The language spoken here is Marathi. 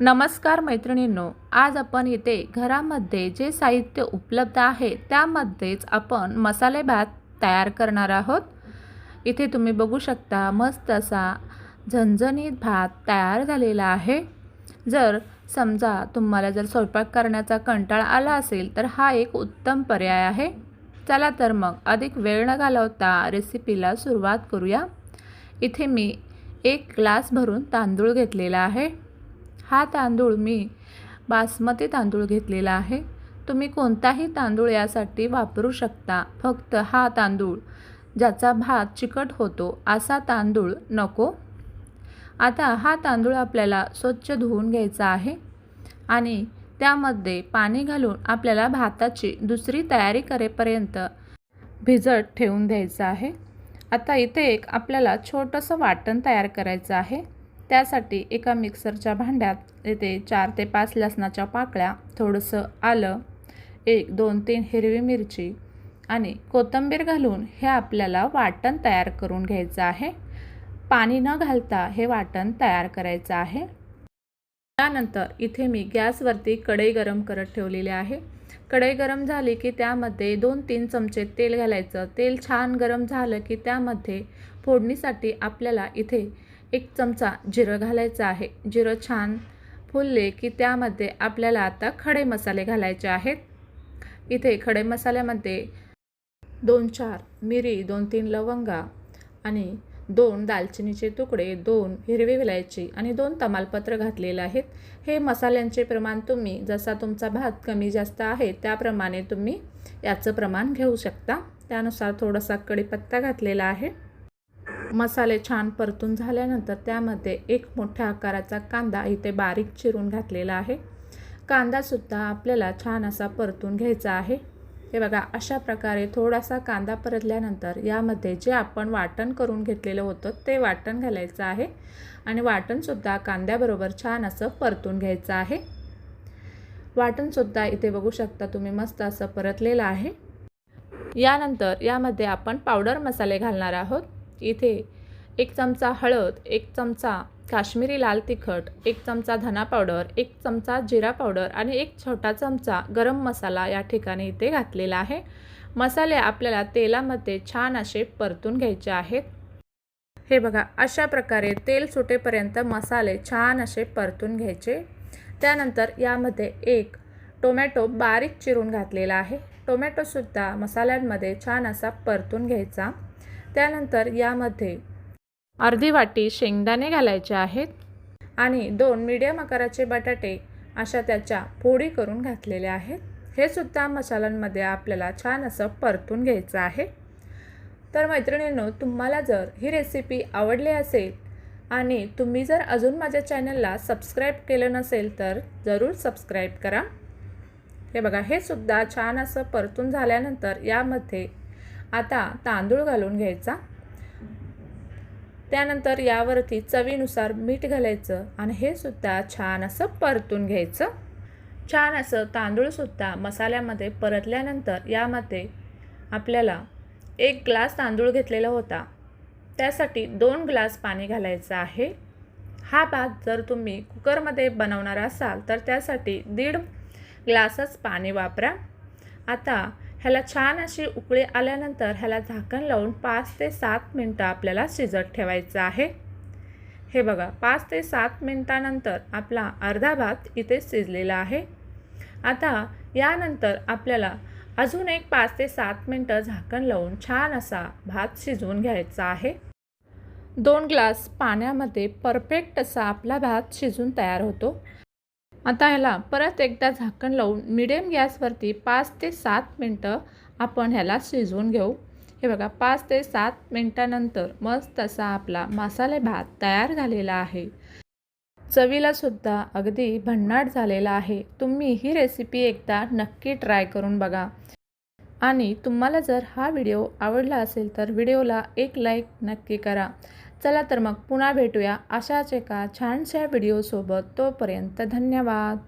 नमस्कार मैत्रिणींनो, आज आपण इथे घरामध्ये जे साहित्य उपलब्ध आहे त्यामध्येच आपण मसाले भात तयार करणार आहोत। इथे तुम्ही बघू शकता मस्त असा झणझणीत भात तयार झालेला आहे। जर समजा तुम्हाला जर स्वयंपाक करण्याचा कंटाळा आला असेल तर हा एक उत्तम पर्याय आहे। चला तर मग अधिक वेळ न घालवता रेसिपीला सुरुवात करूया। इथे मी 1 ग्लास भरून तांदूळ घेतलेला आहे। हा तांदूळ मी बासमती तांदूळ घेतलेला आहे। तुम्ही कोणताही तांदूळ यासाठी वापरू शकता, फक्त हा तांदूळ ज्याचा भात चिकट होतो असा तांदूळ नको। आता हा तांदूळ आपल्याला स्वच्छ धुवून घ्यायचा आहे आणि त्यामध्ये पाणी घालून आपल्याला भाताची दुसरी तयारी करेपर्यंत भिजत ठेवून द्यायचं आहे। आता इथे एक आपल्याला छोटंसं वाटण तयार करायचं आहे। त्यासाठी एका मिक्सरच्या भांड्यात इथे 4 ते 5 लसणाच्या पाकळ्या, थोडंसं आलं, 1, 2, 3 हिरवी मिरची आणि कोथिंबीर घालून हे आपल्याला वाटण तयार करून घ्यायचं आहे। पाणी न घालता हे वाटण तयार करायचं आहे। त्यानंतर इथे मी गॅसवरती कढई गरम करत ठेवलेली आहे। कढई गरम झाली की त्यामध्ये 2-3 चमचे तेल घालायचं। तेल छान गरम झालं की त्यामध्ये फोडणीसाठी आपल्याला इथे 1 चमचा जिरं घालायचं आहे। जिरं छान फुलले की त्यामध्ये आपल्याला आता खडे मसाले घालायचे आहेत। इथे खडे मसाल्यामध्ये 2-4 मिरी, 2-3 लवंगा आणि 2 दालचिनीचे तुकडे, 2 हिरवी वेलची आणि 2 तमालपत्र घातलेले आहेत। हे मसाल्यांचे प्रमाण तुम्ही जसा तुमचा भात कमी जास्त आहे त्याप्रमाणे तुम्ही याचं प्रमाण घेऊ शकता। त्यानुसार थोडासा कढीपत्ता घातलेला आहे। मसाले छान परतून झाल्यानंतर त्यामध्ये 1 मोठ्या आकाराचा कांदा इथे बारीक चिरून घातलेला आहे। कांदासुद्धा आपल्याला छान असा परतून घ्यायचा आहे। हे बघा, अशा प्रकारे थोडासा कांदा परतल्यानंतर यामध्ये जे आपण वाटण करून घेतलेलं होतं ते वाटण घालायचं आहे आणि वाटणसुद्धा कांद्याबरोबर छान असं परतून घ्यायचं आहे। वाटणसुद्धा इथे बघू शकता तुम्ही मस्त असं परतलेलं आहे। यानंतर यामध्ये आपण पावडर मसाले घालणार आहोत। इथे 1 चमचा हळद, 1 चमचा काश्मीरी लाल तिखट, 1 चमचा धना पावडर, 1 चमचा जिरा पावडर आणि 1 छोटा चमचा गरम मसाला या ठिकाणी इथे घातलेला आहे। मसाले आपल्याला तेलामध्ये छान असे परतून घ्यायचे आहेत। हे बघा, अशा प्रकारे तेल सुटेपर्यंत मसाले छान असे परतून घ्यायचे। त्यानंतर यामध्ये 1 टोमॅटो बारीक चिरून घातलेला आहे। टोमॅटोसुद्धा मसाल्यांमध्ये छान असा परतून घ्यायचा। त्यानंतर यामध्ये अर्धी वाटी शेंगदाणे घालायचे आहेत आणि 2 मीडियम आकाराचे बटाटे अशा त्याच्या फोडी करून घातलेले आहेत। हे सुद्धा मसाल्यांमध्ये आपल्याला छान असं परतून घ्यायचं आहे। तर मैत्रिणींनो, तुम्हाला जर ही रेसिपी आवडली असेल आणि तुम्ही जर अजून माझ्या चॅनलला सबस्क्राईब केलं नसेल तर जरूर सबस्क्राईब करा। हे बघा, हे सुद्धा छान असं परतून झाल्यानंतर यामध्ये आता तांदूळ घालून घ्यायचा। त्यानंतर यावरती चवीनुसार मीठ घालायचं आणि हे सुद्धा छान असं परतून घ्यायचं। छान असं तांदूळसुद्धा मसाल्यामध्ये परतल्यानंतर यामध्ये आपल्याला 1 ग्लास तांदूळ घेतलेला होता त्यासाठी 2 ग्लास पाणी घालायचं आहे। हा भात जर तुम्ही कुकरमध्ये बनवणार असाल तर त्यासाठी 1.5 ग्लासच पाणी वापरा। आता ह्याला छान अशी उकळी आल्यानंतर ह्याला झाकण लावून 5 ते 7 मिनिटं आपल्याला शिजत ठेवायचं आहे। हे बघा, 5 ते 7 मिनिटानंतर आपला अर्धा भात इथे शिजलेला आहे। आता यानंतर आपल्याला अजून एक 5 ते 7 मिनिटं झाकण लावून छान असा भात शिजवून घ्यायचा आहे। 2 ग्लास पाण्यामध्ये परफेक्ट असा आपला भात शिजून तयार होतो। आता ह्याला परत एकदा झाकण लावून मीडियम गॅसवरती 5 ते 7 मिनिटं आपण ह्याला शिजवून घेऊ। हे बघा, 5 ते 7 मिनिटानंतर मस्त असा आपला मसाले भात तयार झालेला आहे। चवीला सुद्धा अगदी भन्नाट झालेला आहे। तुम्ही ही रेसिपी एकदा नक्की ट्राय करून बघा आणि तुम्हाला जर हा व्हिडिओ आवडला असेल तर व्हिडिओला एक लाईक नक्की करा। चला तर मग पुन्हा भेटूया अशाच एका छानशा व्हिडिओसोबत। तोपर्यंत धन्यवाद।